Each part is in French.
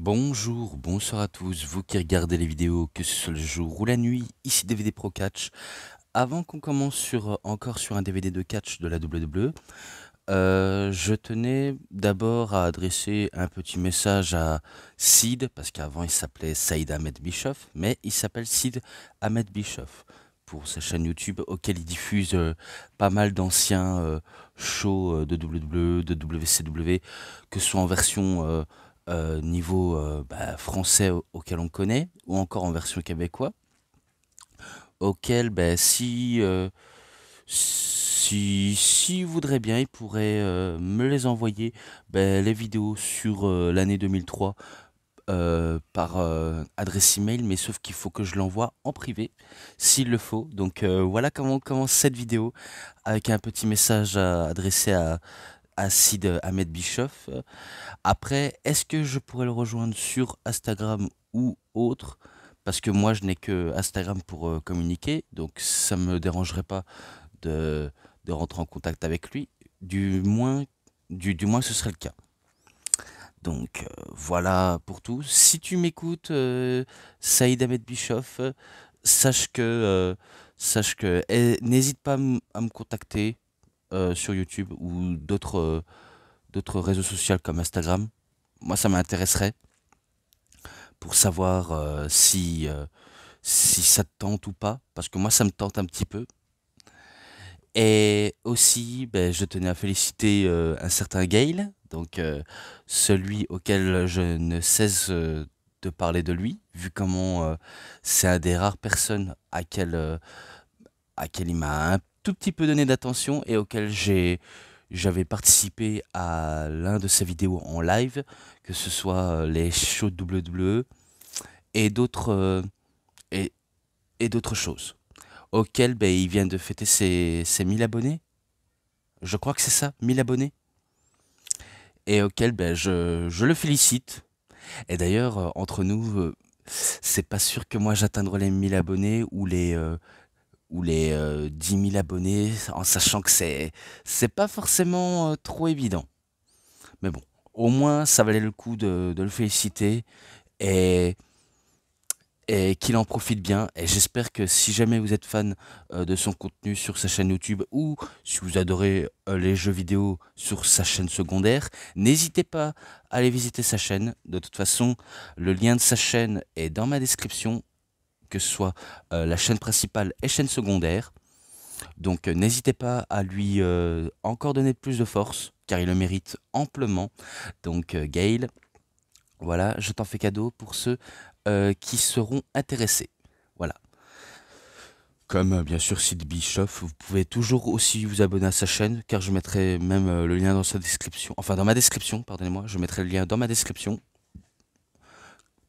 Bonjour, bonsoir à tous, vous qui regardez les vidéos, que ce soit le jour ou la nuit, ici DVD Pro Catch. Avant qu'on commence encore sur un DVD de catch de la WWE, je tenais d'abord à adresser un petit message à Sid, parce qu'avant il s'appelait Saïd Ahmed Bischoff, mais il s'appelle Sid Ahmed Bischoff, pour sa chaîne YouTube, auquel il diffuse pas mal d'anciens shows de WWE, de WCW, que ce soit en version niveau français auquel on connaît, ou encore en version québécois, auquel si vous voudrez bien, il pourrait me les envoyer, les vidéos sur l'année 2003 par adresse email, mais sauf qu'il faut que je l'envoie en privé s'il le faut. Donc voilà comment on commence cette vidéo avec un petit message adressé à Sid Ahmed Bischoff. Après, est-ce que je pourrais le rejoindre sur Instagram ou autre? Parce que moi, je n'ai que Instagram pour communiquer, donc ça me dérangerait pas de, de rentrer en contact avec lui. Du moins, ce serait le cas. Donc voilà pour tout. Si tu m'écoutes, Saïd Ahmed Bischoff, sache que, n'hésite pas à me contacter sur YouTube ou d'autres réseaux sociaux comme Instagram. Moi, ça m'intéresserait pour savoir si ça te tente ou pas, parce que moi, ça me tente un petit peu. Et aussi, je tenais à féliciter un certain Gail, donc celui auquel je ne cesse de parler de lui, vu comment c'est un des rares personnes à quel il m'a un tout petit peu donné d'attention et auquel j'avais participé à l'un de ses vidéos en live, que ce soit les shows de WWE et et, et d'autres choses, auquel il vient de fêter ses 1000 abonnés. Je crois que c'est ça, 1000 abonnés. Et auquel je le félicite. Et d'ailleurs, entre nous, c'est pas sûr que moi j'atteindrai les 1000 abonnés ou les 10 000 abonnés, en sachant que c'est pas forcément trop évident. Mais bon, au moins ça valait le coup de le féliciter et, et qu'il en profite bien. Et j'espère que si jamais vous êtes fan de son contenu sur sa chaîne YouTube ou si vous adorez les jeux vidéo sur sa chaîne secondaire, n'hésitez pas à aller visiter sa chaîne. De toute façon, le lien de sa chaîne est dans ma description, que ce soit la chaîne principale et chaîne secondaire. Donc n'hésitez pas à lui encore donner plus de force, car il le mérite amplement. Donc Gail, voilà, je t'en fais cadeau pour ceux qui seront intéressés. Voilà. Comme bien sûr Sid Bischoff, vous pouvez toujours aussi vous abonner à sa chaîne, car je mettrai même le lien dans sa description. Enfin, dans ma description, pardonnez-moi, je mettrai le lien dans ma description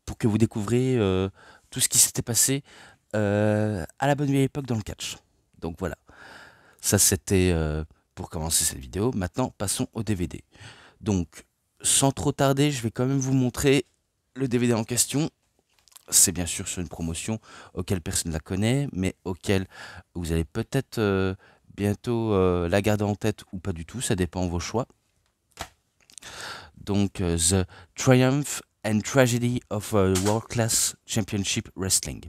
pour que vous découvriez tout ce qui s'était passé à la bonne vieille époque dans le catch. Donc voilà. Ça, c'était pour commencer cette vidéo. Maintenant, passons au DVD. Donc, sans trop tarder, je vais quand même vous montrer le DVD en question. C'est bien sûr sur une promotion auquel personne ne la connaît, mais auquel vous allez peut-être bientôt la garder en tête ou pas du tout, ça dépend de vos choix. Donc, The Triumph and Tragedy of World Class Championship Wrestling.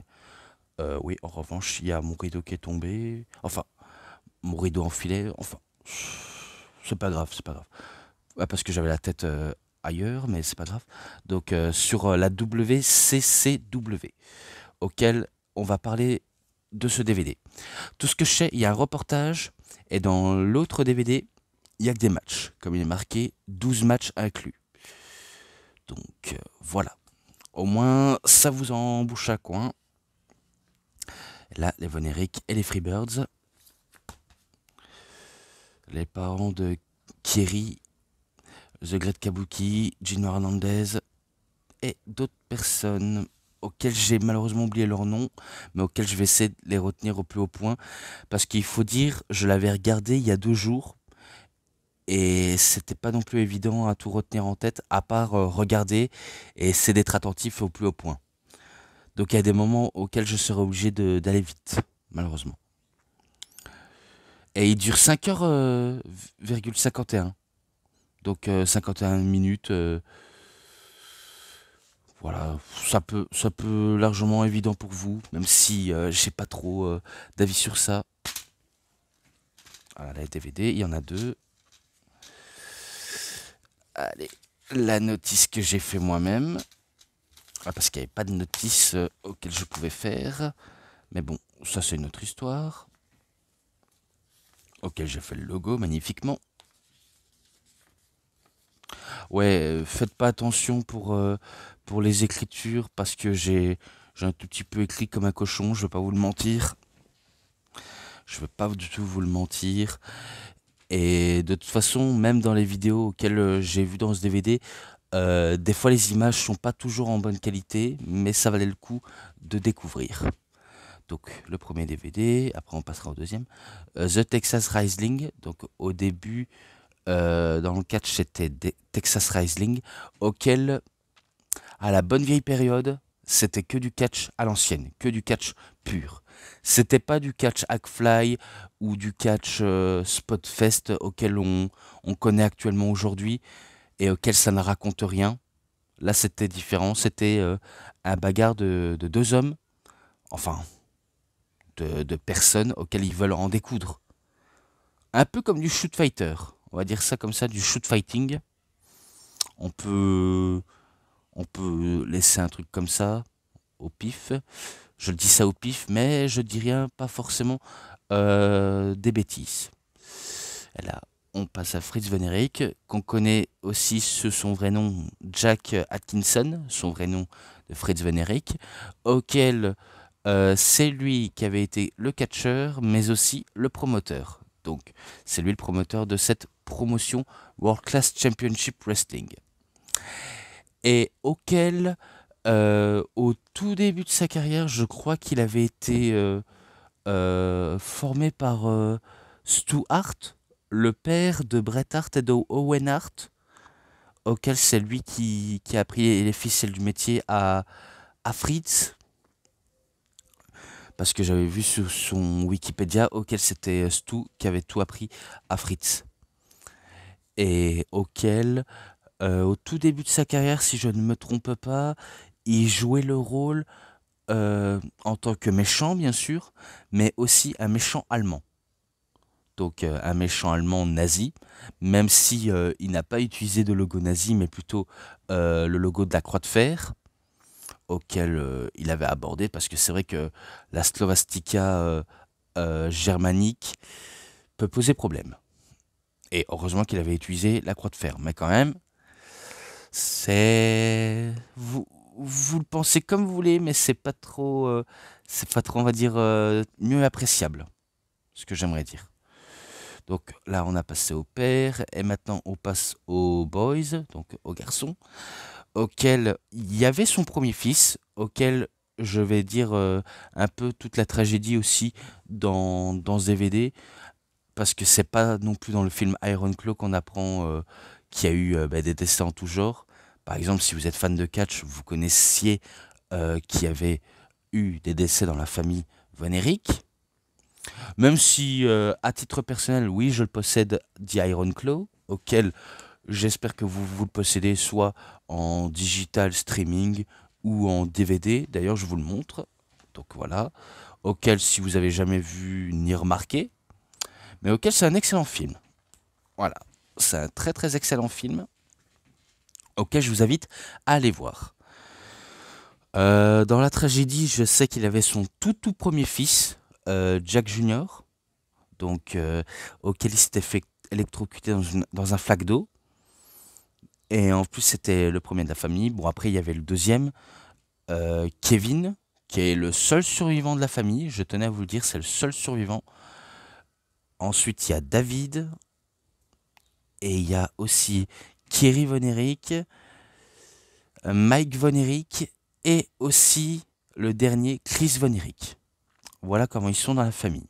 Oui, en revanche, il y a mon rideau qui est tombé. Enfin, mon rideau enfilé. Enfin, c'est pas grave, c'est pas grave. Ouais, parce que j'avais la tête ailleurs, mais c'est pas grave. Donc, sur la WCCW, auquel on va parler de ce DVD. Tout ce que je sais, il y a un reportage, et dans l'autre DVD, il y a que des matchs. Comme il est marqué, 12 matchs inclus. Donc, voilà. Au moins, ça vous en bouche à coin. Là, les Von Erich et les Freebirds. Les parents de Kiri, The Great Kabuki, Gino Hernandez et d'autres personnes auxquelles j'ai malheureusement oublié leur nom, mais auxquelles je vais essayer de les retenir au plus haut point. Parce qu'il faut dire, je l'avais regardé il y a 2 jours et c'était pas non plus évident à tout retenir en tête, à part regarder et essayer d'être attentif au plus haut point. Donc il y a des moments auxquels je serai obligé d'aller vite, malheureusement. Et il dure 5h51. Donc 51 minutes. Voilà, ça peut largement évident pour vous, même si j'ai pas trop d'avis sur ça. Voilà, les DVD, il y en a deux. Allez, la notice que j'ai fait moi-même. Ah, parce qu'il n'y avait pas de notice auquel je pouvais faire. Mais bon, ça c'est une autre histoire. Auquel j'ai fait le logo magnifiquement. Ouais, faites pas attention pour les écritures parce que j'ai un tout petit peu écrit comme un cochon, je vais pas vous le mentir. Je vais pas du tout vous le mentir. Et de toute façon, même dans les vidéos auxquelles j'ai vu dans ce DVD, des fois les images sont pas toujours en bonne qualité, mais ça valait le coup de découvrir. Donc le premier DVD, après on passera au deuxième. The Texas Wrestling, donc au début dans le catch c'était Texas Wrestling, auquel à la bonne vieille période, c'était que du catch à l'ancienne, que du catch pur. C'était pas du catch Hackfly ou du catch Spotfest auquel on connaît actuellement aujourd'hui et auquel ça ne raconte rien. Là, c'était différent. C'était un bagarre de deux hommes, enfin, de personnes auxquelles ils veulent en découdre. Un peu comme du shoot fighter. On va dire ça comme ça, du shoot fighting. On peut, on peut laisser un truc comme ça, au pif. Je dis ça au pif, mais je dis rien, pas forcément des bêtises. Et là, on passe à Fritz Von Erich, qu'on connaît aussi sous son vrai nom, Jack Atkinson, son vrai nom de Fritz Von Erich, auquel c'est lui qui avait été le catcheur, mais aussi le promoteur. Donc, c'est lui le promoteur de cette promotion World Class Championship Wrestling. Et auquel, au tout début de sa carrière, je crois qu'il avait été formé par Stu Hart, le père de Bret Hart et de Owen Hart, auquel c'est lui qui a appris les ficelles du métier à Fritz, parce que j'avais vu sur son Wikipédia auquel c'était Stu qui avait tout appris à Fritz. Et auquel, au tout début de sa carrière, si je ne me trompe pas, il jouait le rôle en tant que méchant, bien sûr, mais aussi un méchant allemand. Donc un méchant allemand nazi, même si il n'a pas utilisé de logo nazi, mais plutôt le logo de la Croix de Fer, auquel il avait abordé, parce que c'est vrai que la Slovastika germanique peut poser problème. Et heureusement qu'il avait utilisé la Croix de Fer, mais quand même, c'est vous le pensez comme vous voulez, mais c'est pas trop, on va dire, mieux appréciable, ce que j'aimerais dire. Donc là, on a passé au père, et maintenant on passe aux boys, donc aux garçons, auquel il y avait son premier fils, auquel je vais dire un peu toute la tragédie aussi dans ce DVD, parce que c'est pas non plus dans le film Iron Claw qu'on apprend qu'il y a eu des décès en tout genre. Par exemple, si vous êtes fan de catch, vous connaissiez qu'il y avait eu des décès dans la famille Von Erich. Même si, à titre personnel, oui, je le possède, The Iron Claw, auquel j'espère que vous le possédez soit en digital streaming ou en DVD. D'ailleurs, je vous le montre. Donc voilà. Auquel, si vous avez jamais vu ni remarqué, mais auquel c'est un excellent film. Voilà. C'est un très très excellent film auquel je vous invite à aller voir. Dans la tragédie, je sais qu'il avait son tout premier fils, Jack Junior, donc auquel il s'était fait électrocuter dans un flaque d'eau. Et en plus, c'était le premier de la famille. Bon, après, il y avait le deuxième, Kevin, qui est le seul survivant de la famille. Je tenais à vous le dire, c'est le seul survivant. Ensuite, il y a David. Et il y a aussi Kerry Von Erich, Mike Von Erich et aussi le dernier, Chris Von Erich. Voilà comment ils sont dans la famille.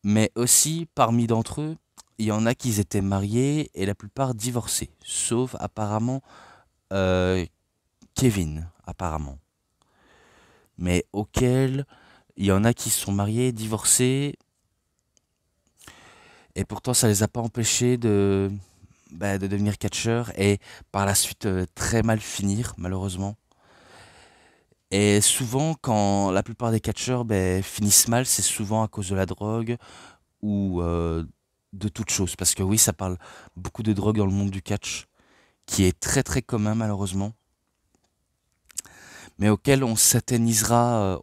Mais aussi, parmi d'entre eux, il y en a qui étaient mariés et la plupart divorcés. Sauf apparemment Kevin, apparemment. Mais auquel il y en a qui sont mariés, divorcés. Et pourtant, ça les a pas empêchés de devenir catcheur et par la suite très mal finir, malheureusement. Et souvent, quand la plupart des catcheurs finissent mal, c'est souvent à cause de la drogue ou de toute chose. Parce que oui, ça parle beaucoup de drogue dans le monde du catch, qui est très très commun malheureusement, mais auquel on s'éternisera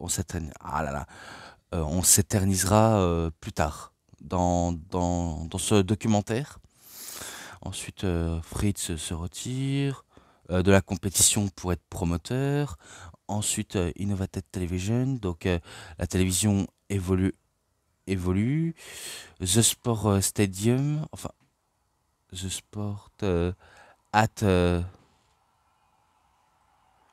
plus tard dans ce documentaire. Ensuite, Fritz se retire de la compétition pour être promoteur. Ensuite, Innovated Television, donc la télévision évolue. The Sport Stadium, enfin, The Sport at...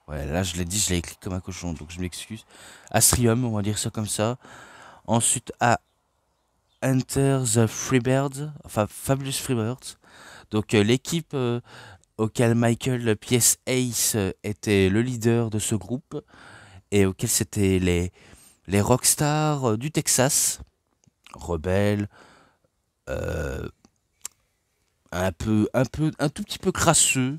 ouais, là je l'ai dit, je l'ai écrit comme un cochon, donc je m'excuse. Astrium, on va dire ça comme ça. Ensuite, à Enter the Freebirds, enfin Fabulous Freebirds. Donc l'équipe auquel Michael P.S. Ace était le leader de ce groupe et auquel c'était les rockstars du Texas, rebelles, euh, un tout petit peu crasseux,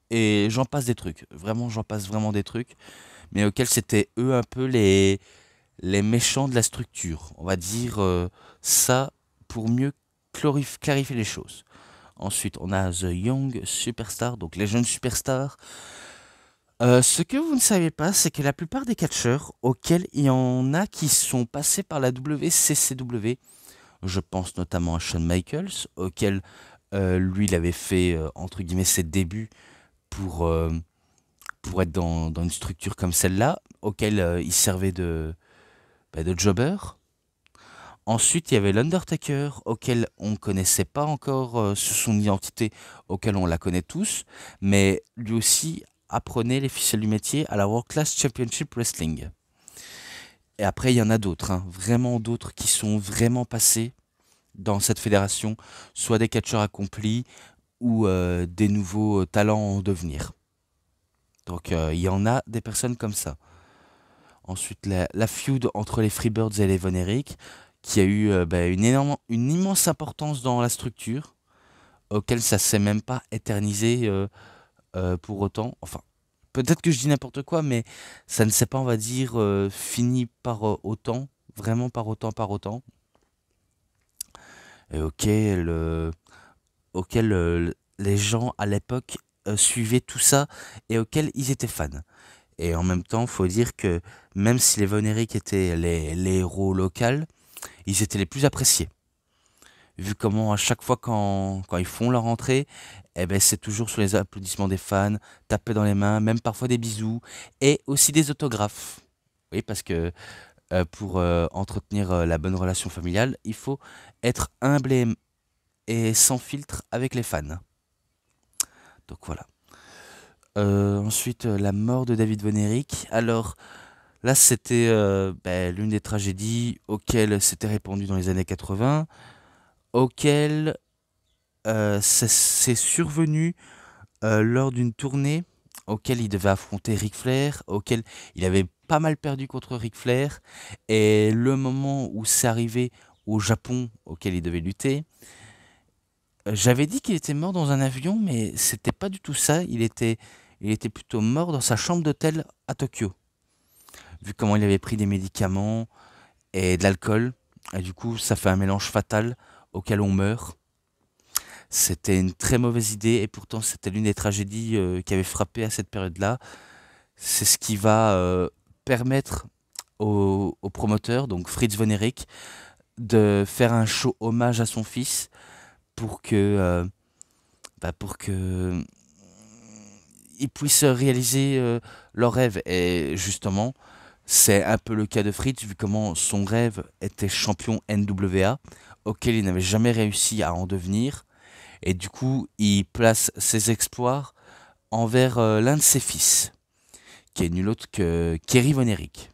et j'en passe des trucs. Vraiment, j'en passe vraiment des trucs, mais auxquels c'était eux un peu les méchants de la structure. On va dire ça pour mieux clarifier les choses. Ensuite, on a The Young Superstar, donc les jeunes superstars. Ce que vous ne savez pas, c'est que la plupart des catcheurs, auxquels il y en a qui sont passés par la WCCW, je pense notamment à Shawn Michaels, auquel lui, il avait fait, entre guillemets, ses débuts pour, euh, pour être dans une structure comme celle-là, auquel il servait de jobber. Ensuite, il y avait l'Undertaker, auquel on ne connaissait pas encore son identité, auquel on la connaît tous, mais lui aussi apprenait les ficelles du métier à la World Class Championship Wrestling. Et après, il y en a d'autres, hein, vraiment d'autres qui sont vraiment passés dans cette fédération, soit des catcheurs accomplis ou des nouveaux talents en devenir. Donc il y en a des personnes comme ça. Ensuite, la feud entre les Freebirds et les Von Erich, qui a eu une immense importance dans la structure, auquel ça s'est même pas éternisé pour autant. Enfin, peut-être que je dis n'importe quoi, mais ça ne s'est pas, on va dire, fini par autant, vraiment par autant. Et auquel les gens à l'époque suivaient tout ça et auquel ils étaient fans. Et en même temps, il faut dire que même si les Von Erich étaient les héros locaux, ils étaient les plus appréciés. Vu comment à chaque fois quand ils font leur entrée, eh ben, c'est toujours sous les applaudissements des fans, taper dans les mains, même parfois des bisous, et aussi des autographes. Oui, parce que pour entretenir la bonne relation familiale, il faut être humble et sans filtre avec les fans. Donc voilà. Ensuite, la mort de David Von Erich. Alors là, c'était l'une des tragédies auxquelles s'était répandu dans les années 80, auquel c'est survenu lors d'une tournée auquel il devait affronter Ric Flair, auquel il avait pas mal perdu contre Ric Flair, et le moment où c'est arrivé au Japon auquel il devait lutter, j'avais dit qu'il était mort dans un avion, mais c'était pas du tout ça, il était plutôt mort dans sa chambre d'hôtel à Tokyo, vu comment il avait pris des médicaments et de l'alcool, et du coup ça fait un mélange fatal auquel on meurt. C'était une très mauvaise idée et pourtant c'était l'une des tragédies qui avait frappé à cette période-là. C'est ce qui va permettre au promoteur, donc Fritz Von Erich, de faire un show hommage à son fils pour que ils puissent réaliser leur rêve. Et justement, c'est un peu le cas de Fritz, vu comment son rêve était champion NWA, auquel il n'avait jamais réussi à en devenir. Et du coup, il place ses exploits envers l'un de ses fils, qui est nul autre que Kerry Von Erich,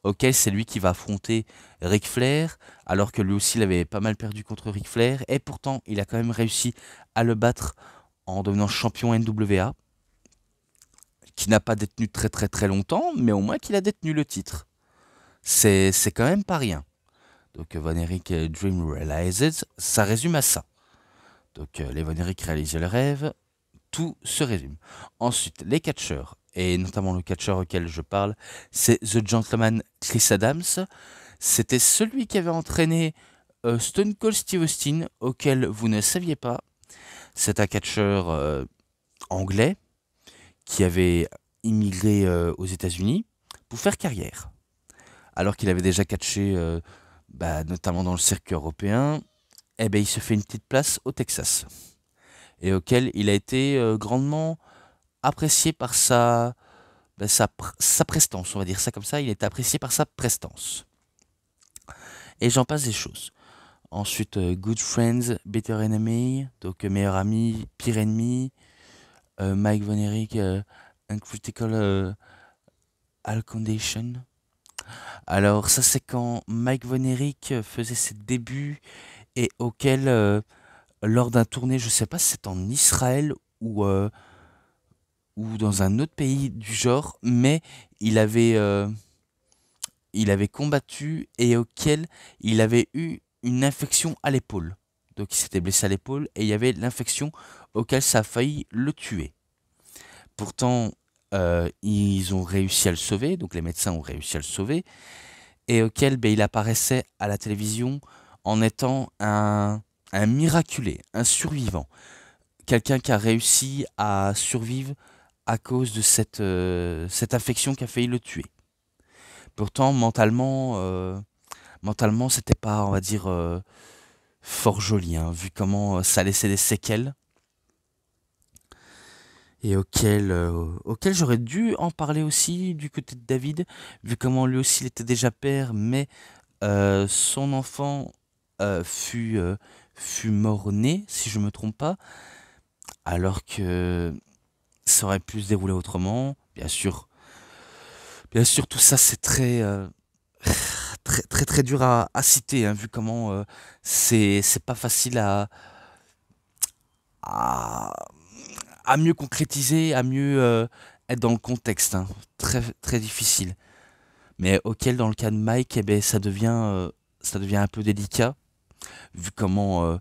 auquel c'est lui qui va affronter Ric Flair, alors que lui aussi il avait pas mal perdu contre Ric Flair, et pourtant il a quand même réussi à le battre en devenant champion NWA, qui n'a pas détenu très très très longtemps, mais au moins qu'il a détenu le titre. C'est quand même pas rien. Donc Von Erich Dream Realized, ça résume à ça. Donc les Von Erich réalisent le rêve, tout se résume. Ensuite, les catcheurs, et notamment le catcheur auquel je parle, c'est The Gentleman Chris Adams. C'était celui qui avait entraîné Stone Cold Steve Austin, auquel vous ne saviez pas. C'est un catcheur anglais qui avait immigré aux États-Unis pour faire carrière. Alors qu'il avait déjà catché, notamment dans le circuit européen, eh ben, il se fait une petite place au Texas. Et auquel il a été grandement apprécié par sa prestance, on va dire ça comme ça. Il était apprécié par sa prestance. Et j'en passe des choses. Ensuite, Good Friends, Better Enemy, donc meilleur ami, pire ennemi, Mike Von Erich, Uncritical All Condition. Alors ça c'est quand Mike Von Erich faisait ses débuts et auquel, lors d'un tournée, je sais pas si c'est en Israël ou dans un autre pays du genre, mais il avait, euh, il avait combattu et auquel il avait eu une infection à l'épaule. Donc il s'était blessé à l'épaule et il y avait l'infection auquel ça a failli le tuer. Pourtant, ils ont réussi à le sauver, donc les médecins ont réussi à le sauver, et auquel il apparaissait à la télévision en étant un miraculé, un survivant. Quelqu'un qui a réussi à survivre à cause de cette infection qui a failli le tuer. Pourtant, mentalement, c'était pas, on va dire, fort joli, hein, vu comment ça laissait des séquelles et auquel j'aurais dû en parler aussi du côté de David, vu comment lui aussi il était déjà père, mais son enfant fut mort-né, si je me trompe pas, alors que ça aurait pu se dérouler autrement. Bien sûr, tout ça c'est très dur à citer, hein, vu comment c'est pas facile à, à mieux concrétiser, à mieux être dans le contexte, hein. Très difficile. Mais auquel, dans le cas de Mike, eh ben, ça devient un peu délicat, vu comment,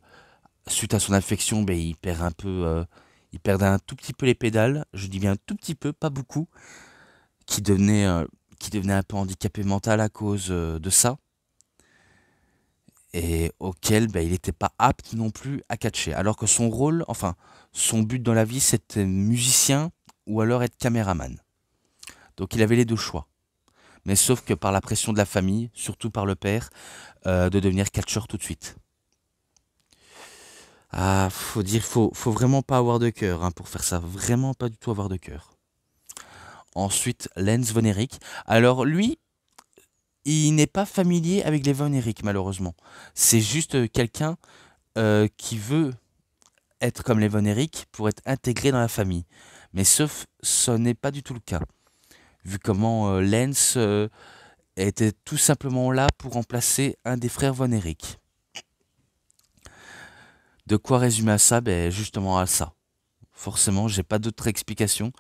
suite à son infection, ben, il perdait un tout petit peu les pédales. Je dis bien un tout petit peu, pas beaucoup, qui devenait, euh, qui devenait un peu handicapé mental à cause de ça, et auquel ben, il n'était pas apte non plus à catcher. Alors que son rôle, enfin, son but dans la vie, c'était musicien ou alors être caméraman. Donc il avait les deux choix. Mais sauf que par la pression de la famille, surtout par le père, de devenir catcheur tout de suite. Ah, faut vraiment pas avoir de cœur, hein, pour faire ça. Vraiment pas du tout avoir de cœur. Ensuite, Lance Von Erich. Alors lui, il n'est pas familier avec les Von Erich, malheureusement. C'est juste quelqu'un qui veut être comme les Von Erich pour être intégré dans la famille. Mais sauf, ce n'est pas du tout le cas. Vu comment Lance était tout simplement là pour remplacer un des frères Von Erich. De quoi résumer à ça? Ben justement à ça. Forcément, j'ai pas d'autre explication.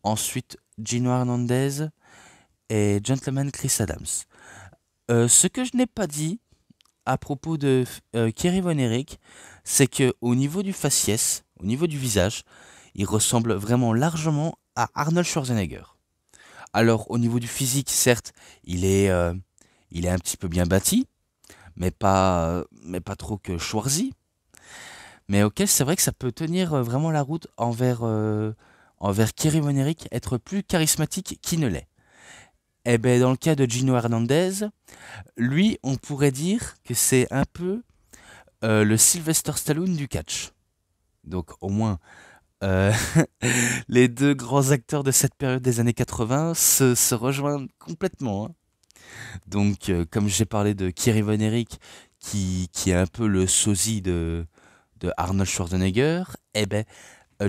Ensuite, Gino Hernandez et Gentleman Chris Adams. Ce que je n'ai pas dit à propos de Kerry Von Erich, c'est que au niveau du faciès, au niveau du visage, il ressemble vraiment largement à Arnold Schwarzenegger. Alors au niveau du physique, certes, il est un petit peu bien bâti, mais pas trop que Schwarzy. Mais auquel c'est vrai que ça peut tenir vraiment la route envers Kerry Von Erich, être plus charismatique qu'il ne l'est. Et ben dans le cas de Gino Hernandez, lui, on pourrait dire que c'est un peu le Sylvester Stallone du catch. Donc au moins, euh, les deux grands acteurs de cette période des années 80 se rejoignent complètement, hein. Donc comme j'ai parlé de Kerry Von Erich, qui est un peu le sosie de Arnold Schwarzenegger, eh ben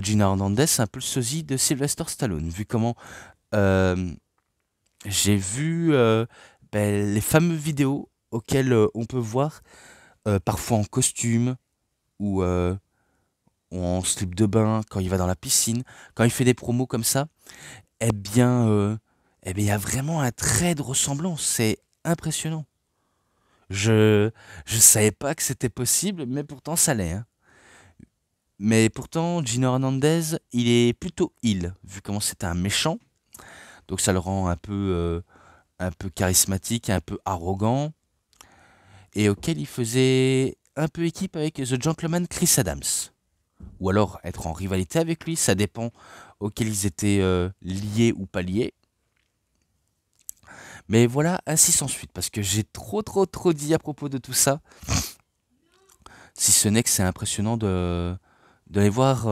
Gina Hernandez, c'est un peu le sosie de Sylvester Stallone, vu comment euh, j'ai vu les fameuses vidéos auxquelles on peut voir parfois en costume ou en slip de bain, quand il va dans la piscine, quand il fait des promos comme ça, eh bien, il y a vraiment un trait de ressemblance, c'est impressionnant. Je je savais pas que c'était possible, mais pourtant ça l'est, hein. Mais pourtant, Gino Hernandez, il est plutôt heel, vu comment c'est un méchant. Donc ça le rend un peu charismatique, un peu arrogant, et auquel il faisait un peu équipe avec The Gentleman Chris Adams. Ou alors être en rivalité avec lui, ça dépend auquel ils étaient liés ou pas liés. Mais voilà, ainsi sans suite, parce que j'ai trop dit à propos de tout ça. Si ce n'est que c'est impressionnant de les voir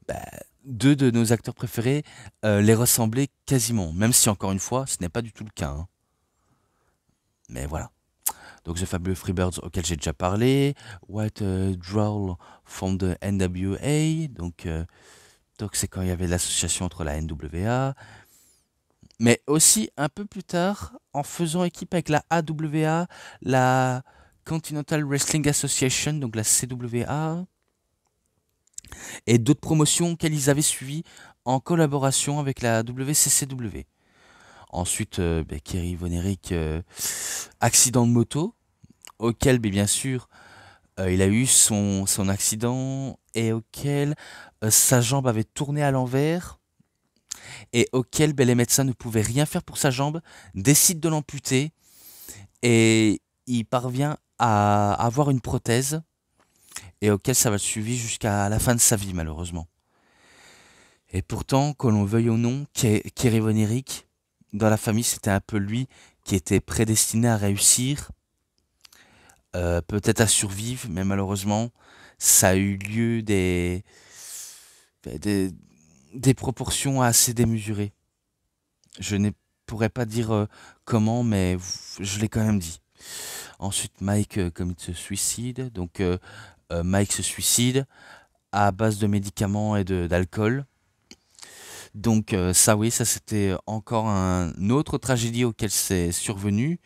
bah, deux de nos acteurs préférés les ressembler quasiment. Même si encore une fois, ce n'est pas du tout le cas, hein. Mais voilà. Donc The Fabulous Freebirds auquel j'ai déjà parlé. What Drawl from the NWA. Donc c'est quand il y avait l'association entre la NWA. Mais aussi un peu plus tard, en faisant équipe avec la AWA, la Continental Wrestling Association, donc la CWA, et d'autres promotions qu'elles avaient suivies en collaboration avec la WCCW. Ensuite, Kerry Von Erich, accident de moto, auquel, bien sûr, il a eu son accident et auquel sa jambe avait tourné à l'envers et auquel les médecins ne pouvaient rien faire pour sa jambe, décident de l'amputer et il parvient à avoir une prothèse et auquel ça va le suivre jusqu'à la fin de sa vie malheureusement. Et pourtant, que l'on veuille ou non, Kerry Von Erich, dans la famille, c'était un peu lui qui était prédestiné à réussir, peut-être à survivre, mais malheureusement, ça a eu lieu des, des proportions assez démesurées. Je ne pourrais pas dire comment, mais je l'ai quand même dit. Ensuite, Mike commit suicide. Donc, Mike se suicide à base de médicaments et d'alcool. Donc, ça, oui, ça c'était encore une autre tragédie auquel c'est survenu.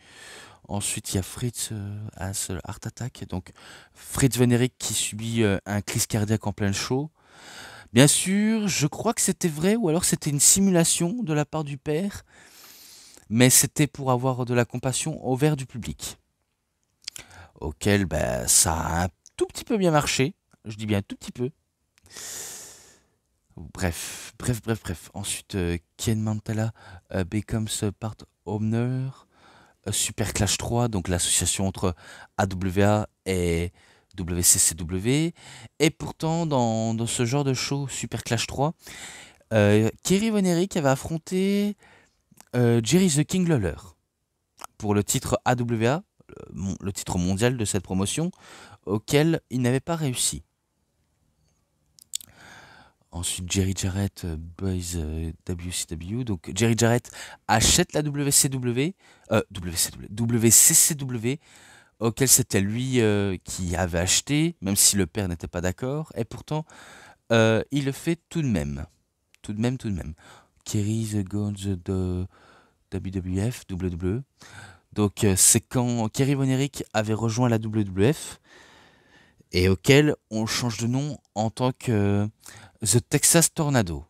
Ensuite, il y a Fritz as a heart attack. Donc, Fritz Von Erich qui subit un crise cardiaque en plein show. Bien sûr, je crois que c'était vrai, ou alors c'était une simulation de la part du père, mais c'était pour avoir de la compassion envers du public, auquel ça a un tout petit peu bien marché, je dis bien un tout petit peu. Bref. Ensuite, Ken Mantella becomes part owner, Super Clash 3, donc l'association entre AWA et WCCW. Et pourtant, dans ce genre de show, Super Clash 3, Kerry Von Erich avait affronté Jerry the King Lawler pour le titre AWA, le titre mondial de cette promotion, auquel il n'avait pas réussi. Ensuite, Jerry Jarrett, Boys WCW. Donc, Jerry Jarrett achète la WCCW, auquel c'était lui qui avait acheté, même si le père n'était pas d'accord. Et pourtant, il le fait tout de même. Tout de même. Kerry the Guns de WWF, WWE. Donc, c'est quand Kerry Von Erich avait rejoint la WWF et auquel on change de nom en tant que The Texas Tornado.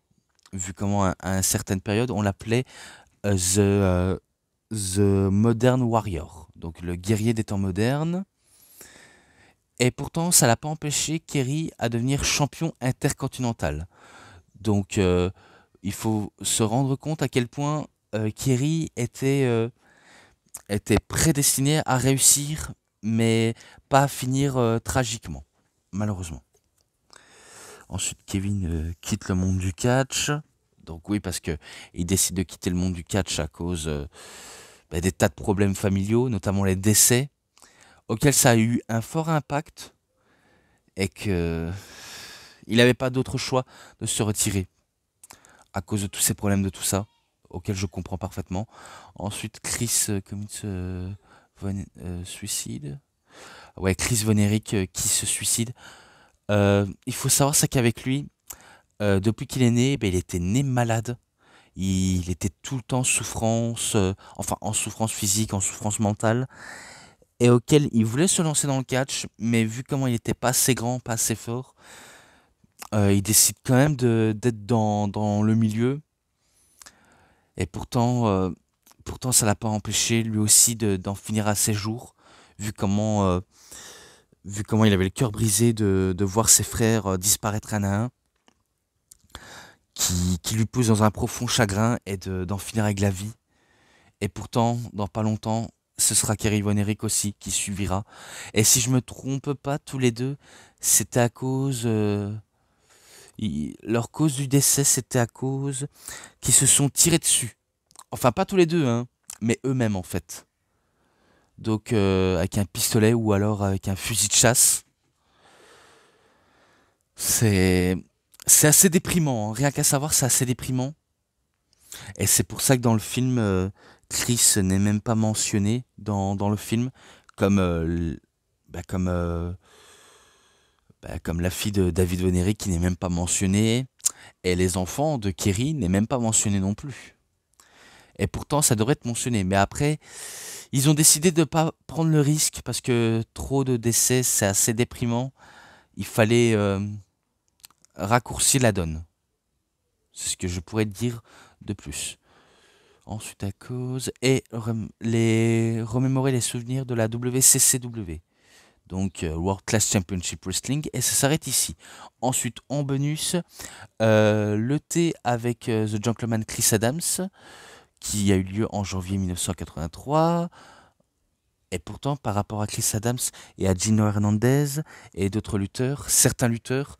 Vu comment à une certaine période on l'appelait The Modern Warrior, donc le guerrier des temps modernes. Et pourtant, ça l'a pas empêché Kerry à devenir champion intercontinental. Donc, il faut se rendre compte à quel point Kerry était prédestiné à réussir, mais pas à finir tragiquement, malheureusement. Ensuite, Kevin quitte le monde du catch. Donc oui, parce que il décide de quitter le monde du catch à cause des tas de problèmes familiaux, notamment les décès, auxquels ça a eu un fort impact et que il n'avait pas d'autre choix de se retirer à cause de tous ces problèmes, de tout ça, auxquels je comprends parfaitement. Ensuite, Chris suicide. Ouais, Chris Von Erich qui se suicide. Il faut savoir ça qu'avec lui, depuis qu'il est né, il était né malade. Il était tout le temps en souffrance, enfin en souffrance physique, en souffrance mentale, et auquel il voulait se lancer dans le catch, mais vu comment il n'était pas assez grand, pas assez fort, il décide quand même d'être dans le milieu. Et pourtant ça l'a pas empêché lui aussi d'en finir à ses jours, vu comment vu comment il avait le cœur brisé de voir ses frères disparaître un à un, qui lui pousse dans un profond chagrin et d'en finir avec la vie. Et pourtant, dans pas longtemps, ce sera Kerry Von Erich aussi qui suivira. Et si je me trompe pas, tous les deux, c'était à cause... leur cause du décès, c'était à cause qu'ils se sont tirés dessus. Enfin, pas tous les deux, hein, mais eux-mêmes en fait. Donc, avec un pistolet ou alors avec un fusil de chasse. C'est... C'est assez déprimant, hein. Rien qu'à savoir, c'est assez déprimant. Et c'est pour ça que dans le film, Chris n'est même pas mentionné dans le film comme, bah, comme, comme la fille de David Von Erich qui n'est même pas mentionnée. Et les enfants de Kerry n'est même pas mentionné non plus. Et pourtant, ça devrait être mentionné. Mais après, ils ont décidé de ne pas prendre le risque parce que trop de décès, c'est assez déprimant. Il fallait raccourcir la donne. C'est ce que je pourrais dire de plus. Ensuite, à cause. Et remémorer les souvenirs de la WCCW. Donc, World Class Championship Wrestling. Et ça s'arrête ici. Ensuite, en bonus, le thé avec The Gentleman Chris Adams, qui a eu lieu en janvier 1983. Et pourtant, par rapport à Chris Adams et à Gino Hernandez et d'autres lutteurs, certains lutteurs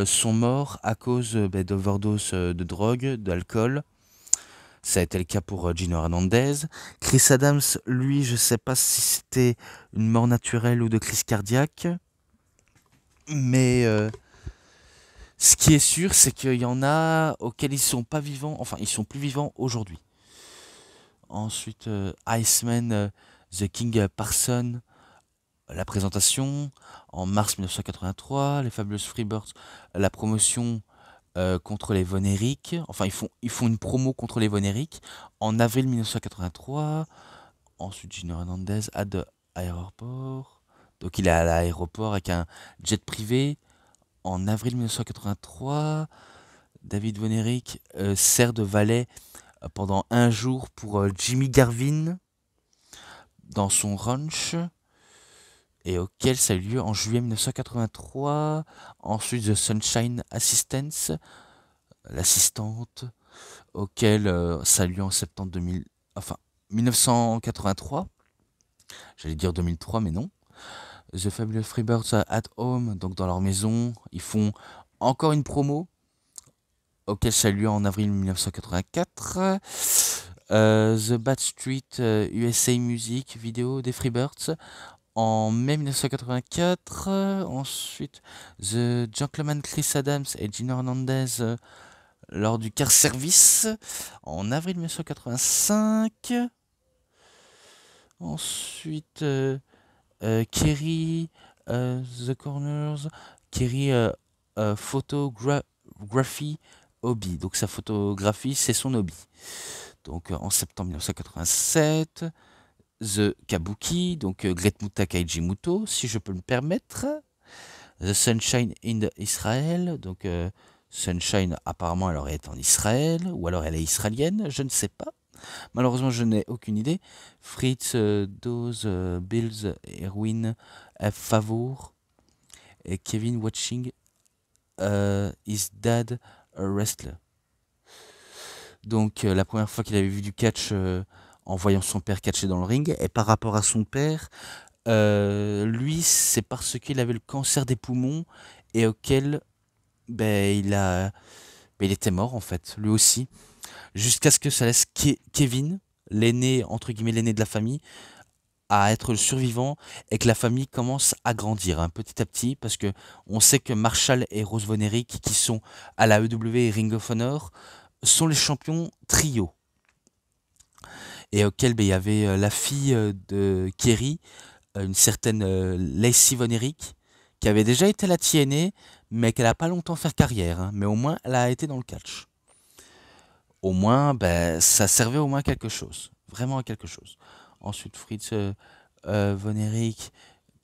sont morts à cause d'overdose de drogue, d'alcool. Ça a été le cas pour Gino Hernandez. Chris Adams, lui, je ne sais pas si c'était une mort naturelle ou de crise cardiaque. Mais ce qui est sûr, c'est qu'il y en a auxquels ils sont pas vivants. Enfin, ils sont plus vivants aujourd'hui. Ensuite, Iceman, The King Parson, la présentation. En mars 1983, les Fabulous Freebirds, la promotion contre les Von Erich. Enfin, ils font une promo contre les Von Erich en avril 1983. Ensuite, Gino Hernandez à l'aéroport. Donc, il est à l'aéroport avec un jet privé. En avril 1983, David Von Erich sert de valet pendant un jour pour Jimmy Garvin dans son ranch et auquel ça a eu lieu en juillet 1983. Ensuite, The Sunshine Assistance, l'assistante, auquel ça a eu lieu en septembre 2000, enfin 1983. J'allais dire 2003, mais non. The Fabulous Freebirds at Home, donc dans leur maison, ils font encore une promo, auquel ça a eu lieu en avril 1984. The Bad Street USA Music vidéo des Freebirds en mai 1984. Ensuite, The Gentleman Chris Adams et Gino Hernandez lors du car service en avril 1985. Ensuite, Kerry, The Corners, Kerry Photography Hobby. Donc sa photographie, c'est son hobby. Donc en septembre 1987, The Kabuki, donc Great Muta Kaiji Muto, si je peux me permettre. The Sunshine in Israel, donc Sunshine apparemment elle aurait été en Israël, ou alors elle est israélienne, je ne sais pas. Malheureusement je n'ai aucune idée. Fritz, Dose, Bills, Erwin, F. Favour, et Kevin watching his dad a wrestler. Donc la première fois qu'il avait vu du catch en voyant son père catcher dans le ring, et par rapport à son père, lui c'est parce qu'il avait le cancer des poumons et auquel il était mort en fait, lui aussi, jusqu'à ce que ça laisse Kevin, l'aîné, entre guillemets l'aîné de la famille, à être le survivant et que la famille commence à grandir hein, petit à petit parce que on sait que Marshall et Rose Von Erich qui sont à la EW et Ring of Honor sont les champions trio et auquel il y avait la fille de Kerry, une certaine Lacey Von Erich qui avait déjà été à la TNA mais qu'elle n'a pas longtemps fait carrière hein, mais au moins elle a été dans le catch. Au moins ça servait au moins à quelque chose, vraiment à quelque chose. Ensuite Fritz Von Erich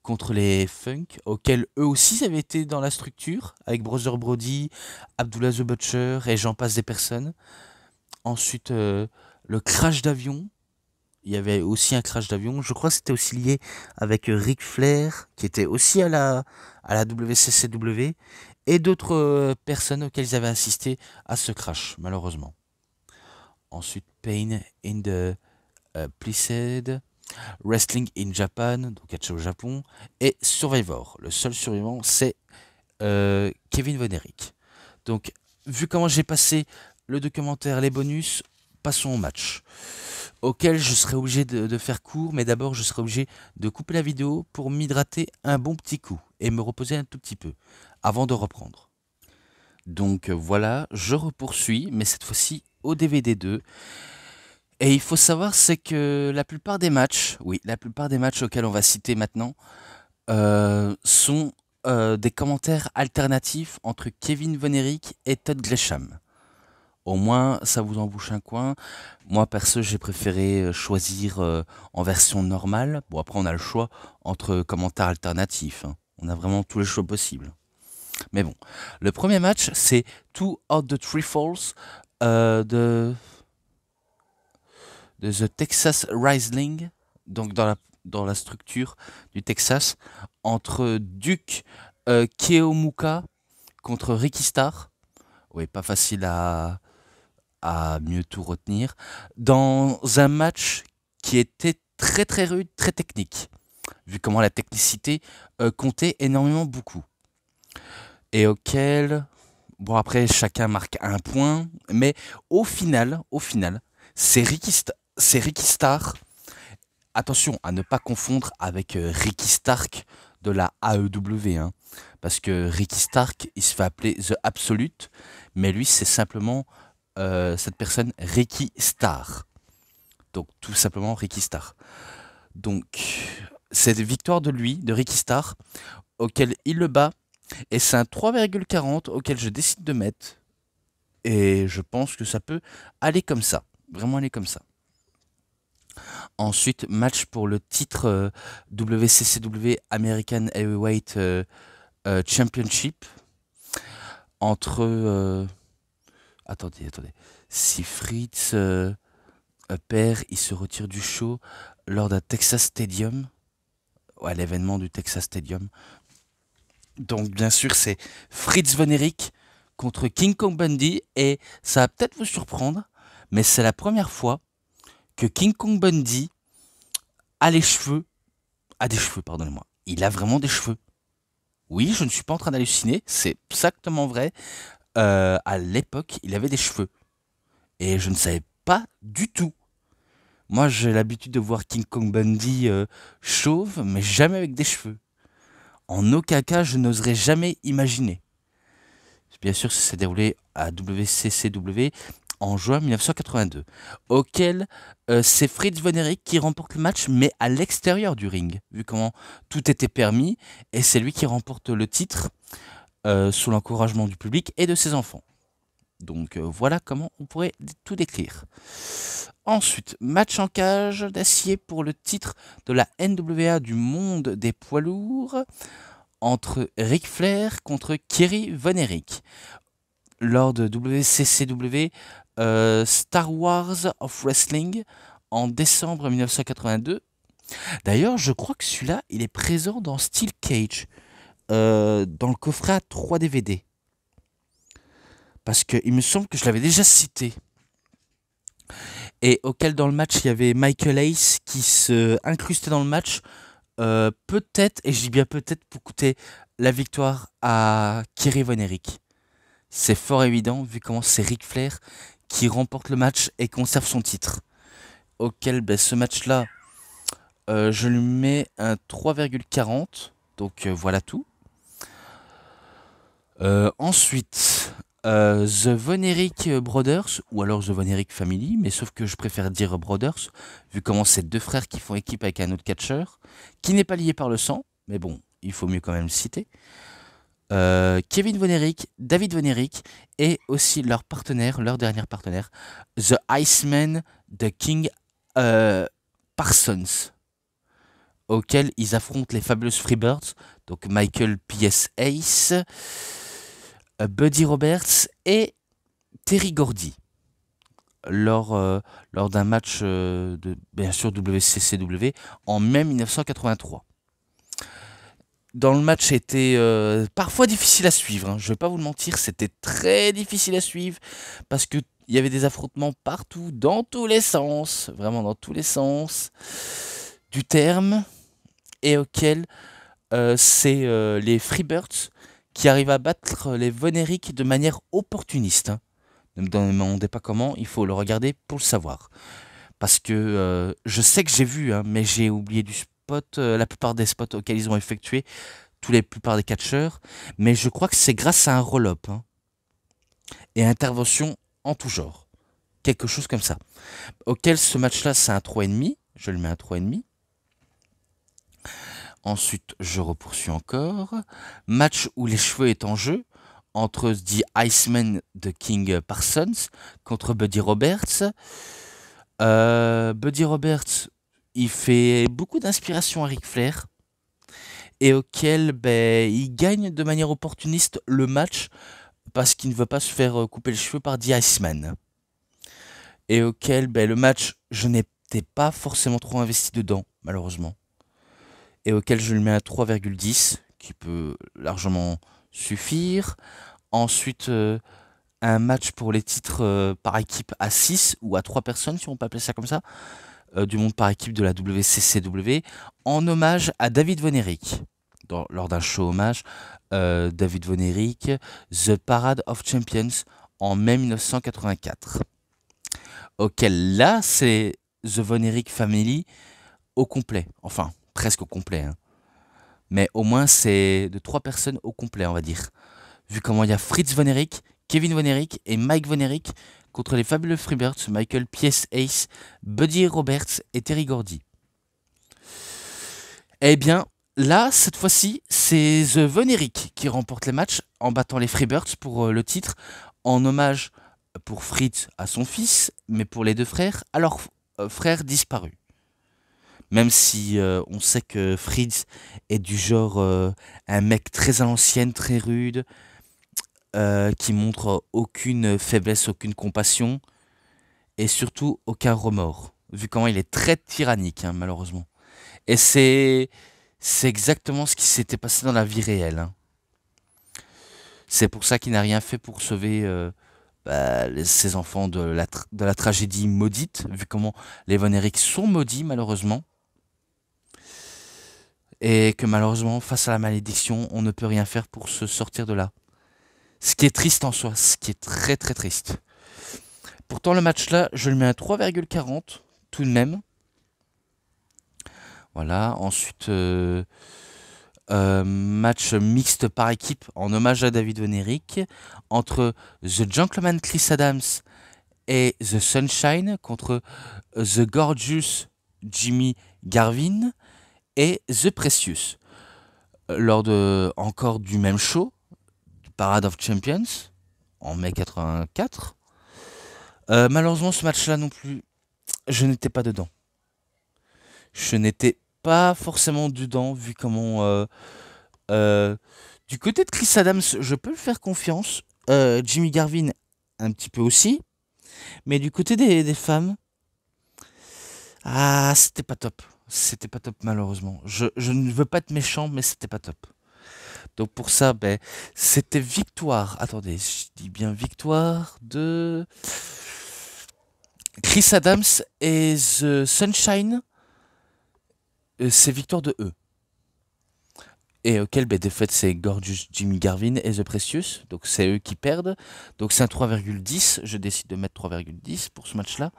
contre les Funk, auxquels eux aussi avaient été dans la structure, avec Brother Brody, Abdullah the Butcher et j'en passe des personnes. Ensuite, le crash d'avion, Il y avait aussi un crash d'avion. Je crois que c'était aussi lié avec Ric Flair, qui était aussi à la WCCW, et d'autres personnes auxquelles ils avaient assisté à ce crash, malheureusement. Ensuite, Pain in the Placid, Wrestling in Japan, donc catch au Japon, et Survivor. Le seul survivant, c'est Kevin Von Erich. Donc, vu comment j'ai passé le documentaire, les bonus, passons au match, auquel je serai obligé de faire court, mais d'abord je serai obligé de couper la vidéo pour m'hydrater un bon petit coup et me reposer un tout petit peu avant de reprendre. Donc voilà, je repoursuis, mais cette fois-ci au DVD 2. Et il faut savoir, c'est que la plupart des matchs, oui, la plupart des matchs auxquels on va citer maintenant, sont des commentaires alternatifs entre Kevin Von Erich et Todd Gresham. Au moins, ça vous en bouche un coin. Moi, perso, j'ai préféré choisir en version normale. Bon, après, on a le choix entre commentaires alternatifs, hein. On a vraiment tous les choix possibles. Mais bon, le premier match, c'est Two Out the Three Falls de The Texas Wrestling, donc dans la structure du Texas, entre Duke Keomuka contre Ricky Starr. Oui, pas facile à mieux tout retenir, dans un match qui était très très rude, très technique, vu comment la technicité comptait énormément beaucoup. Et auquel, bon après chacun marque un point, mais au final, c'est Ricky Starr. Attention à ne pas confondre avec Ricky Stark de la AEW, hein, parce que Ricky Stark, il se fait appeler The Absolute, mais lui c'est simplement cette personne Ricky Starr. Donc tout simplement Ricky Starr. Donc c'est une victoire de lui, de Ricky Starr, auquel il le bat, et c'est un 3,40 auquel je décide de mettre. Et je pense que ça peut aller comme ça, vraiment aller comme ça. Ensuite, match pour le titre WCCW American Heavyweight Championship entre... attendez. Si Fritz perd, il se retire du show lors d'un Texas Stadium. Ouais, l'événement du Texas Stadium. Donc, bien sûr, c'est Fritz Von Erich contre King Kong Bundy. Et ça va peut-être vous surprendre, mais c'est la première fois que King Kong Bundy a des cheveux, pardonnez-moi. Il a vraiment des cheveux. Oui, je ne suis pas en train d'halluciner, c'est exactement vrai. À l'époque, il avait des cheveux. Et je ne savais pas du tout. Moi, j'ai l'habitude de voir King Kong Bundy chauve, mais jamais avec des cheveux. En aucun cas, je n'oserais jamais imaginer. Bien sûr, ça s'est déroulé à WCCW en juin 1982, auquel c'est Fritz Von Erich qui remporte le match, mais à l'extérieur du ring, vu comment tout était permis, et c'est lui qui remporte le titre sous l'encouragement du public et de ses enfants. Donc voilà comment on pourrait tout décrire. Ensuite, match en cage d'acier pour le titre de la NWA du monde des poids lourds entre Ric Flair contre Kerry Von Erich lors de WCCW Star Wars of Wrestling en décembre 1982. D'ailleurs, je crois que celui-là, il est présent dans Steel Cage, dans le coffret à 3 DVD. Parce qu'il me semble que je l'avais déjà cité. Et auquel dans le match, il y avait Michael Ace qui se incrustait dans le match. Peut-être, et je dis bien peut-être, pour coûter la victoire à Kerry Von Erich. C'est fort évident, vu comment c'est Ric Flair qui remporte le match et conserve son titre. Auquel, ce match-là, je lui mets un 3,40. Donc voilà tout. Ensuite, The Von Erich Brothers, ou alors The Von Erich Family, mais sauf que je préfère dire Brothers, vu comment c'est deux frères qui font équipe avec un autre catcheur, qui n'est pas lié par le sang, mais bon, il faut mieux quand même le citer. Kevin Von Erich, David Von Erich, et aussi leur partenaire, leur dernier partenaire, The Iceman de King Parsons, auquel ils affrontent les Fabulous Freebirds, donc Michael P.S. Ace, Buddy Roberts et Terry Gordy. lors, lors d'un match de, bien sûr, WCCW en mai 1983. Dans le match était parfois difficile à suivre, hein. Je vais pas vous le mentir, c'était très difficile à suivre parce que il y avait des affrontements partout, dans tous les sens, vraiment dans tous les sens du terme, et auquel c'est les Freebirds qui arrivent à battre les Von Erich de manière opportuniste, hein. Ne me demandez pas comment, il faut le regarder pour le savoir. Parce que je sais que j'ai vu, hein, mais j'ai oublié du spot, la plupart des spots auxquels ils ont effectué, la plupart des catcheurs, mais je crois que c'est grâce à un roll-up, hein, et intervention en tout genre. Quelque chose comme ça. Auquel ce match-là, c'est un 3,5. Je le mets à 3,5. Ensuite, je repoursuis encore. Match où les cheveux est en jeu entre The Iceman de King Parsons contre Buddy Roberts. Buddy Roberts, il fait beaucoup d'inspiration à Ric Flair et auquel il gagne de manière opportuniste le match parce qu'il ne veut pas se faire couper les cheveux par The Iceman. Et auquel le match, je n'étais pas forcément trop investi dedans, malheureusement. Et auquel je le mets à 3,10, qui peut largement suffire. Ensuite, un match pour les titres par équipe à 6 ou à 3 personnes, si on peut appeler ça comme ça, du monde par équipe de la WCCW, en hommage à David Von Erich. Lors d'un show hommage, David Von Erich, The Parade of Champions, en mai 1984. Auquel là, c'est The Von Erich Family au complet. Enfin, presque au complet, hein. Mais au moins, c'est de 3 personnes au complet, on va dire. Vu comment il y a Fritz Von Erich, Kevin Von Erich et Mike Von Erich contre les fabuleux Freebirds, Michael P.S. Ace, Buddy Roberts et Terry Gordy. Eh bien, là, cette fois-ci, c'est The Von Erich qui remporte les matchs en battant les Freebirds pour le titre, en hommage pour Fritz à son fils, mais pour les deux frères, à leur frère disparu. Même si on sait que Fritz est du genre un mec très à l'ancienne, très rude, qui montre aucune faiblesse, aucune compassion, et surtout aucun remords, vu comment il est très tyrannique, hein, malheureusement. Et c'est exactement ce qui s'était passé dans la vie réelle, hein. C'est pour ça qu'il n'a rien fait pour sauver ses enfants de la tragédie maudite, vu comment les Von Erich sont maudits, malheureusement. Et que malheureusement, face à la malédiction, on ne peut rien faire pour se sortir de là. Ce qui est triste en soi, ce qui est très très triste. Pourtant, le match là, je le mets à 3,40 tout de même. Voilà, ensuite, match mixte par équipe en hommage à David Von Erich entre The Gentleman Chris Adams et The Sunshine contre The Gorgeous Jimmy Garvin et The Precious. Lors encore du même show, Parade of Champions, en mai 84. Malheureusement, ce match-là non plus, je n'étais pas dedans. Je n'étais pas forcément dedans, vu comment... du côté de Chris Adams, je peux le faire confiance. Jimmy Garvin, un petit peu aussi. Mais du côté des femmes, c'était pas top. C'était pas top, malheureusement. Je ne veux pas être méchant, mais c'était pas top. Donc pour ça, c'était victoire. Attendez, je dis bien victoire de Chris Adams et The Sunshine. C'est victoire de eux. Et auquel défaite, c'est Gorgeous Jimmy Garvin et The Precious. Donc c'est eux qui perdent. Donc c'est un 3,10. Je décide de mettre 3,10 pour ce match-là.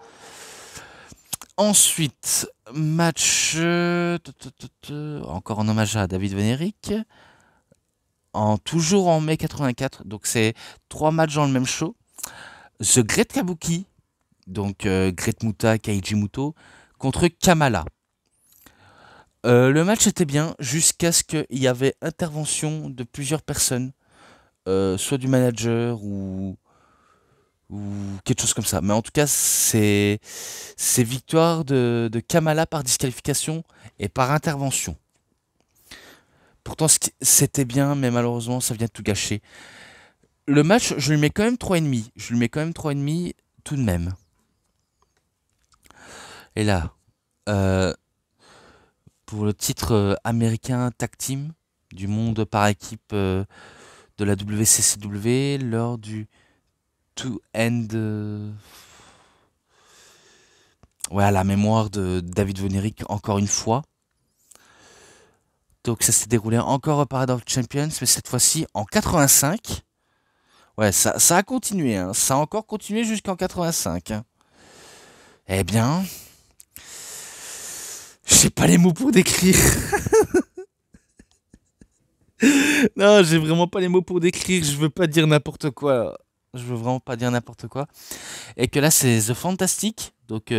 Ensuite, match encore en hommage à David Von Erich. Toujours en mai 84. Donc c'est 3 matchs dans le même show. The Great Kabuki. Donc Great Muta, Keiji Muto. Contre Kamala. Le match était bien jusqu'à ce qu'il y avait intervention de plusieurs personnes, soit du manager ou quelque chose comme ça. Mais en tout cas, c'est victoire de Kamala par disqualification et par intervention. Pourtant, c'était bien, mais malheureusement, ça vient de tout gâcher. Le match, je lui mets quand même 3,5. Je lui mets quand même 3,5 tout de même. Et là, euh, pour le titre américain tag team du monde par équipe de la WCCW lors du Two End. Ouais, à la mémoire de David Von Erich, encore une fois. Donc ça s'est déroulé encore au Parade of Champions, mais cette fois-ci en 85. Ouais, ça a continué, hein. Ça a encore continué jusqu'en 85. Hein. Eh bien, j'ai pas les mots pour décrire. Non, j'ai vraiment pas les mots pour décrire. Je veux pas dire n'importe quoi. Je veux vraiment pas dire n'importe quoi. Et que là, c'est The Fantastic, donc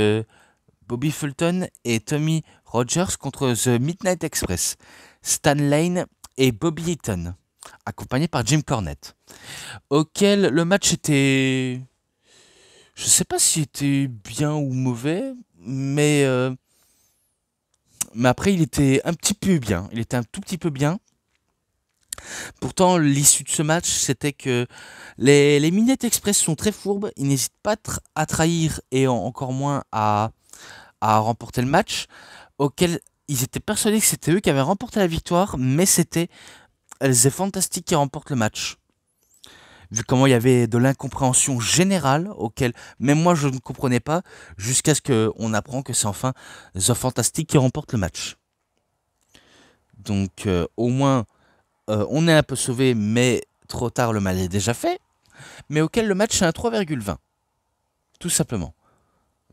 Bobby Fulton et Tommy Rogers contre The Midnight Express, Stan Lane et Bobby Eaton, accompagnés par Jim Cornette. Auquel le match était. Je sais pas s'il était bien ou mauvais, mais après, il était un petit peu bien. Il était un tout petit peu bien. Pourtant, l'issue de ce match, c'était que les Midnight Express sont très fourbes. Ils n'hésitent pas à trahir et encore moins à remporter le match, auquel ils étaient persuadés que c'était eux qui avaient remporté la victoire, mais c'était The Fantastic qui remporte le match. Vu comment il y avait de l'incompréhension générale, auquel même moi je ne comprenais pas, jusqu'à ce qu'on apprend que c'est enfin The Fantastic qui remporte le match. Donc au moins on est un peu sauvé, mais trop tard le mal est déjà fait, mais auquel le match est un 3,20. Tout simplement.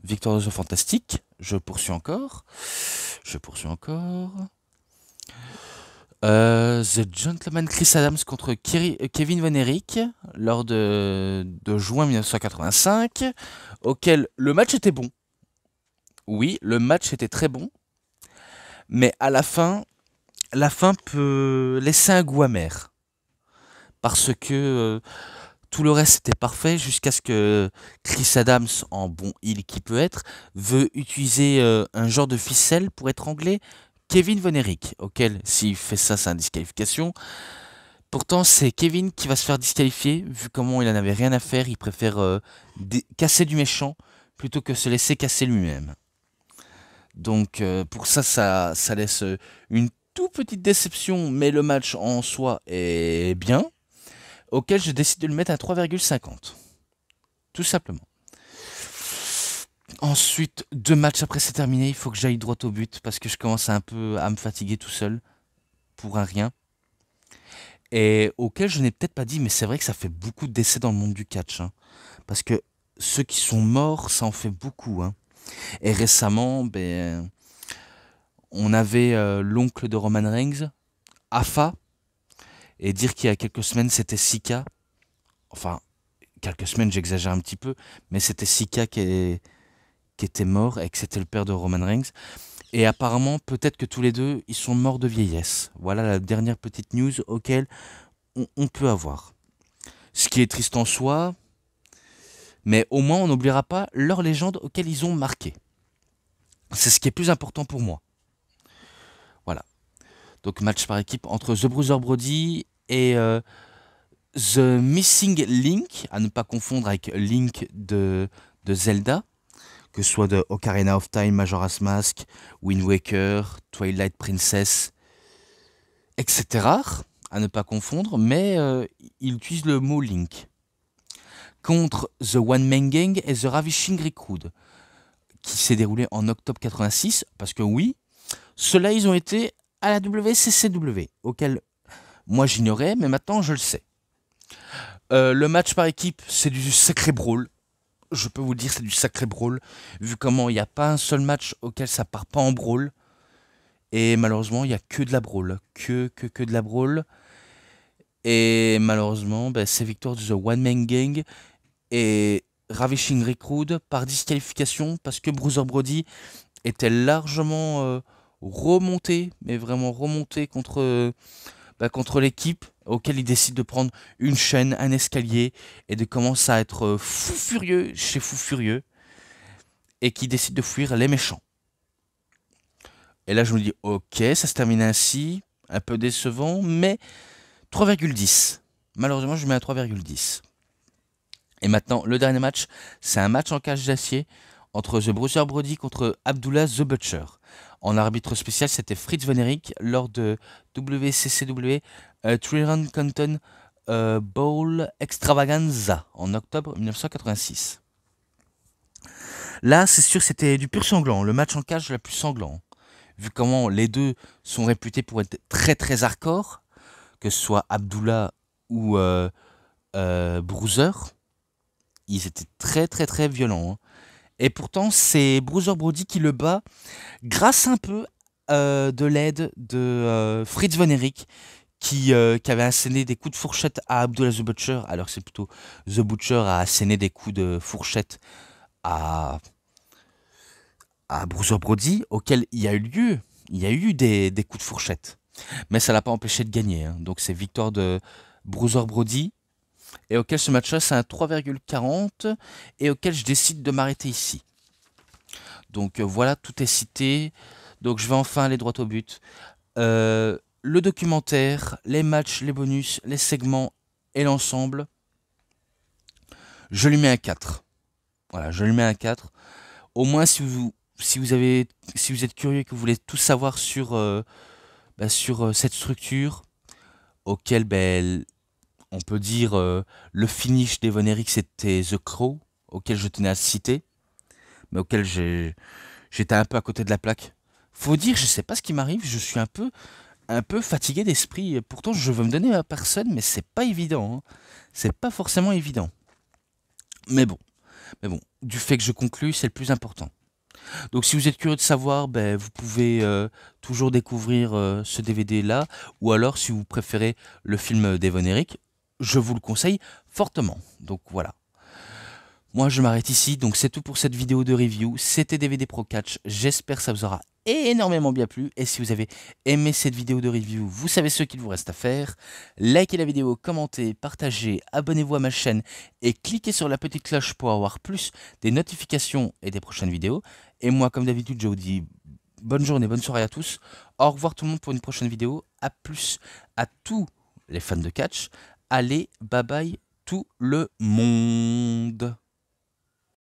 Victoire de The Fantastic, je poursuis encore. The Gentleman Chris Adams contre Kevin Von Erich lors de juin 1985, auquel le match était bon. Oui, le match était très bon, mais à la fin peut laisser un goût amer. Parce que tout le reste était parfait jusqu'à ce que Chris Adams, en bon heel qui peut être, veut utiliser un genre de ficelle pour étrangler Kevin Von Erich, auquel s'il fait ça, c'est une disqualification. Pourtant, c'est Kevin qui va se faire disqualifier, vu comment il en avait rien à faire, il préfère casser du méchant plutôt que se laisser casser lui-même. Donc pour ça, ça laisse une toute petite déception, mais le match en soi est bien, auquel je décide de le mettre à 3,50. Tout simplement. Ensuite, 2 matchs après c'est terminé, il faut que j'aille droit au but, parce que je commence un peu à me fatiguer tout seul, pour un rien. Et auquel je n'ai peut-être pas dit, mais c'est vrai que ça fait beaucoup de décès dans le monde du catch. Hein. Parce que ceux qui sont morts, ça en fait beaucoup. Hein. Et récemment, on avait l'oncle de Roman Reigns, Afa, et dire qu'il y a quelques semaines c'était Sika. Enfin, quelques semaines j'exagère un petit peu, mais c'était Sika qui était mort et que c'était le père de Roman Reigns. Et apparemment, peut-être que tous les deux, ils sont morts de vieillesse. Voilà la dernière petite news auquel on peut avoir. Ce qui est triste en soi, mais au moins on n'oubliera pas leur légende auquel ils ont marqué. C'est ce qui est plus important pour moi. Voilà. Donc match par équipe entre The Bruiser Brody et The Missing Link, à ne pas confondre avec Link de Zelda, que ce soit de Ocarina of Time, Majora's Mask, Wind Waker, Twilight Princess, etc. À ne pas confondre, mais il utilise le mot Link. Contre The One Man Gang et The Ravishing Recruit, qui s'est déroulé en octobre 86, parce que oui, ceux-là, ils ont été à la WCCW, auquel moi j'ignorais, mais maintenant je le sais. Le match par équipe, c'est du sacré brawl. Je peux vous le dire, c'est du sacré brawl, vu comment il n'y a pas un seul match auquel ça part pas en brawl. Et malheureusement, il n'y a que de la brawl. Que de la brawl. Et malheureusement, c'est victoire de The One Man Gang et Ravishing Recruit par disqualification parce que Bruiser Brody était largement remonté, mais vraiment remonté contre l'équipe, auquel il décide de prendre une chaîne, un escalier, et de commencer à être fou furieux chez Fou Furieux, et qui décide de fuir les méchants. Et là je me dis, ok, ça se termine ainsi, un peu décevant, mais 3,10. Malheureusement je mets à 3,10. Et maintenant, le dernier match, c'est un match en cage d'acier entre The Bruiser Brody contre Abdullah The Butcher. En arbitre spécial, c'était Fritz Von Erich lors de WCCW Three-Round Canton Bowl Extravaganza en octobre 1986. Là, c'est sûr, c'était du pur sanglant, le match en cage le plus sanglant. Vu comment les deux sont réputés pour être très très hardcore, que ce soit Abdullah ou Bruiser, ils étaient très très très violents. Hein. Et pourtant, c'est Bruiser Brody qui le bat grâce un peu de l'aide de Fritz Von Erich qui avait asséné des coups de fourchette à Abdullah The Butcher, alors que c'est plutôt The Butcher a asséné des coups de fourchette à, à Bruiser Brody, auquel il y a eu lieu, il y a eu des coups de fourchette. Mais ça l'a pas empêché de gagner. Hein. Donc c'est victoire de Bruiser Brody, et auquel ce match-là c'est un 3,40, et auquel je décide de m'arrêter ici. Donc voilà, tout est cité. Donc je vais enfin aller droit au but. Le documentaire, les matchs, les bonus, les segments et l'ensemble, je lui mets un 4. Voilà, je lui mets un 4. Au moins, si vous êtes curieux et que vous voulez tout savoir sur, sur cette structure, auquel on peut dire le finish des Von Erich, c'était The Crow, auquel je tenais à citer, mais auquel j'étais un peu à côté de la plaque. Faut dire, je sais pas ce qui m'arrive, je suis un peu fatigué d'esprit. Pourtant, je veux me donner à personne, mais c'est pas évident. Hein. C'est pas forcément évident. Mais bon, du fait que je conclue, c'est le plus important. Donc, si vous êtes curieux de savoir, vous pouvez toujours découvrir ce DVD-là, ou alors, si vous préférez le film des Von Erich, je vous le conseille fortement. Donc voilà. Moi, je m'arrête ici, donc c'est tout pour cette vidéo de review. C'était DVD Pro Catch, j'espère que ça vous aura énormément bien plu. Et si vous avez aimé cette vidéo de review, vous savez ce qu'il vous reste à faire. Likez la vidéo, commentez, partagez, abonnez-vous à ma chaîne et cliquez sur la petite cloche pour avoir plus des notifications et des prochaines vidéos. Et moi, comme d'habitude, je vous dis bonne journée, bonne soirée à tous. Au revoir tout le monde pour une prochaine vidéo. À plus à tous les fans de catch. Allez, bye bye tout le monde.